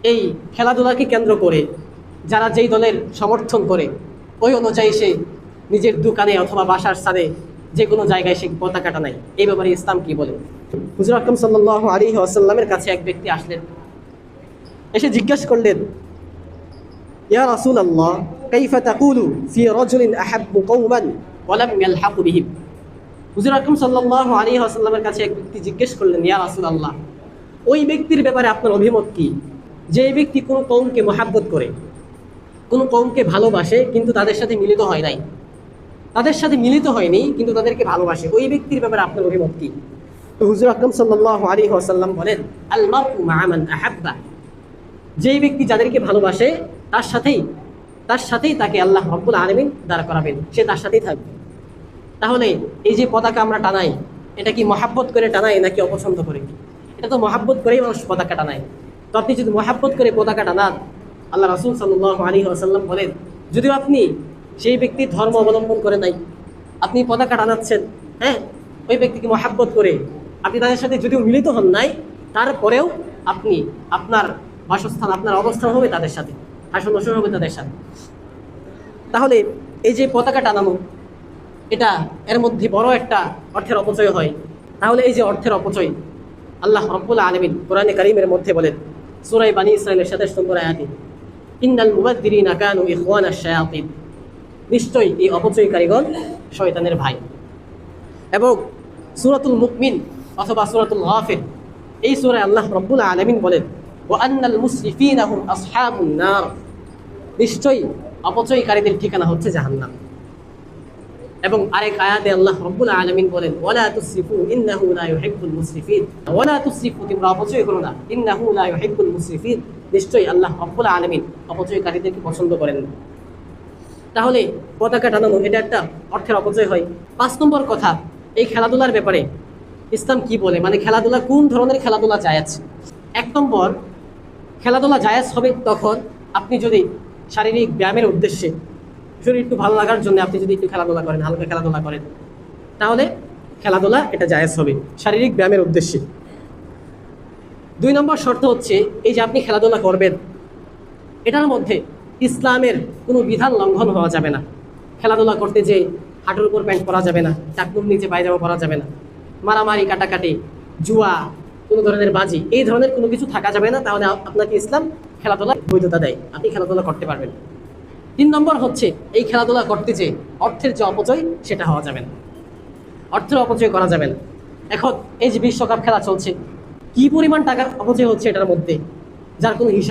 এই খেলাধুলাকে কেন্দ্র করে যারা যেই দলের সমর্থন করে ওই অনুযায়ী সে নিজের দোকানে অথবা বাসার স্থানে যে কোনো জায়গায় সে পতাকাটা নাই। এই ব্যাপারে ইসলাম কি বলে? হুজুর আকরাম সাল্লাল্লাহু আলাইহি ওয়াসাল্লামের কাছে এক ব্যক্তি আসলেন, এসে জিজ্ঞাসা করলেন, ইয়া রাসূলুল্লাহ কাইফা তাকুলু ফি রাজুলিন আহাব্বু কওমান ওয়া লাম ইয়ালহাকু বিহিম। হুজুর আকরাম সাল্লাল্লাহু আলাইহি ওয়াসাল্লামের কাছে এক ব্যক্তি জিজ্ঞেস করলেন, ইয়া রাসূলুল্লাহ ওই ব্যক্তির ব্যাপারে আপনার অভিমত কি, যে ব্যক্তি কোনো কওমকে মহাব্বত করে, কোনো কওমকে ভালোবাসে কিন্তু তাদের সাথে মিলিত হয় নাই, তাদের সাথে মিলিত হয়নি কিন্তু তাদেরকে ভালোবাসে, ওই ব্যক্তির ব্যাপারে আপনার অভিমত কি? তো হুজুর আকরাম সাল্লাল্লাহু আলাইহি ওয়াসাল্লাম বলেন, আল মারউ মা'a মান আহাব্বা, যেই ব্যক্তি যাদেরকে ভালোবাসে তার সাথেই তাকে আল্লাহ রাব্বুল আলামিন দাঁড় করাবেন, সে তার সাথেই থাকবে। তাহলে এই যে পতাকা আমরা টানাই, এটা কি মহাব্বত করে টানাই নাকি অপছন্দ করে? এটা তো মহাব্বত করেই মানুষ পতাকা টানায়। তো আপনি যদি মহাব্বত করে পতাকা টানান, আল্লাহ রাসূল সাল্লাল্লাহু আলাইহি ওয়াসাল্লাম বলেন, যদিও আপনি সেই ব্যক্তির ধর্ম অবলম্বন করে নাই, আপনি পতাকা টানাচ্ছেন, হ্যাঁ, ওই ব্যক্তিকে মহাব্বত করে আপনি তাদের সাথে যদিও মিলিত হন নাই, তারপরেও আপনি আপনার বাসস্থান, আপনার অবস্থান হবে তাদের সাথে, আসন বসন হবে তাদের সাথে। তাহলে এই যে পতাকা টানানো, এটা এর মধ্যে বড় একটা অর্থের অপচয় হয়। তাহলে এই যে অর্থের অপচয়, আল্লাহ রাব্বুল আলামিন কোরআনে কারীমের মধ্যে বলেন, সূরা বানী ইসরাঈলের 27 নম্বর আয়াতে, ইন্নাল মুবাযযিরিনা কানু ইখওয়ানাশ শায়াতিন, নিশ্চয়ই এই অপচয়কারীগণ শয়তানের ভাই। এবং সূরাতুল মুমিন অথবা সূরাতুল গাফির, এই সূরায় আল্লাহ রাব্বুল আলামিন বলেন, ওয়া আন্নাল মুসরিফিনা হুম আসহাবুন নার, নিশ্চয়ই অপচয়কারীদের ঠিকানা হচ্ছে জাহান্নাম। এবং আরেক আয়াতে আল্লাহ রাব্বুল আলামিন বলেন, ওয়ালা তুসরিফু ইন্নাহু লা ইউহিব্বুল মুসরিফিন, ওয়ালা তুসরিফু, তোমরা অপচয় করো না, ইন্নাহু লা ইউহিব্বুল মুসরিফিন, নিশ্চয়ই আল্লাহ রাব্বুল আলামিন অপচয়কারীদেরকে পছন্দ করেন না। তাহলে পতাকা টানানো এটা একটা অর্থের অপচয় হয়। 5 নম্বর কথা, এই খেলাধুলার ব্যাপারে ইসলাম কি বলে, মানে খেলাধুলা কোন ধরনের খেলাধুলা জায়েজ। 1 নম্বর, খেলাধুলা জায়েজ হবে তখন আপনি যদি শারীরিক ব্যায়ামের উদ্দেশ্যে, শরীর একটু ভালো লাগার জন্য আপনি যদি একটু খেলাধুলা করেন, হালকা খেলাধুলা করেন, তাহলে খেলাধুলা এটা জায়েজ হবে শারীরিক ব্যায়ামের উদ্দেশ্যে। 2 নম্বর শর্ত হচ্ছে, এই যে আপনি খেলাধুলা করবেন, এটার মধ্যে ইসলামের কোনো বিধান লঙ্ঘন হওয়া যাবে না। খেলাধুলা করতে যে হাঁটুর উপর প্যান্ট পরা যাবে না, টাকনুর নিচে পায়জামা পরা যাবে না, মারামারি কাটাকাটি, জুয়া, কোনো ধরনের বাজি, এই ধরনের কোনো কিছু থাকা যাবে না। তাহলে আপনাকে ইসলাম খেলাধুলার বৈধতা দেয়, আপনি খেলাধুলা করতে পারবেন। 3 নম্বর হচ্ছে, এই খেলাধুলা করতে যে অর্থের যে অপচয়, সেটা হওয়া যাবে না, অর্থের অপচয় করা যাবে না। এখন এই যে বিশ্বকাপ খেলা চলছে, কি পরিমাণ টাকার অপচয় হচ্ছে এটার মধ্যে, যার কোনো হিসাব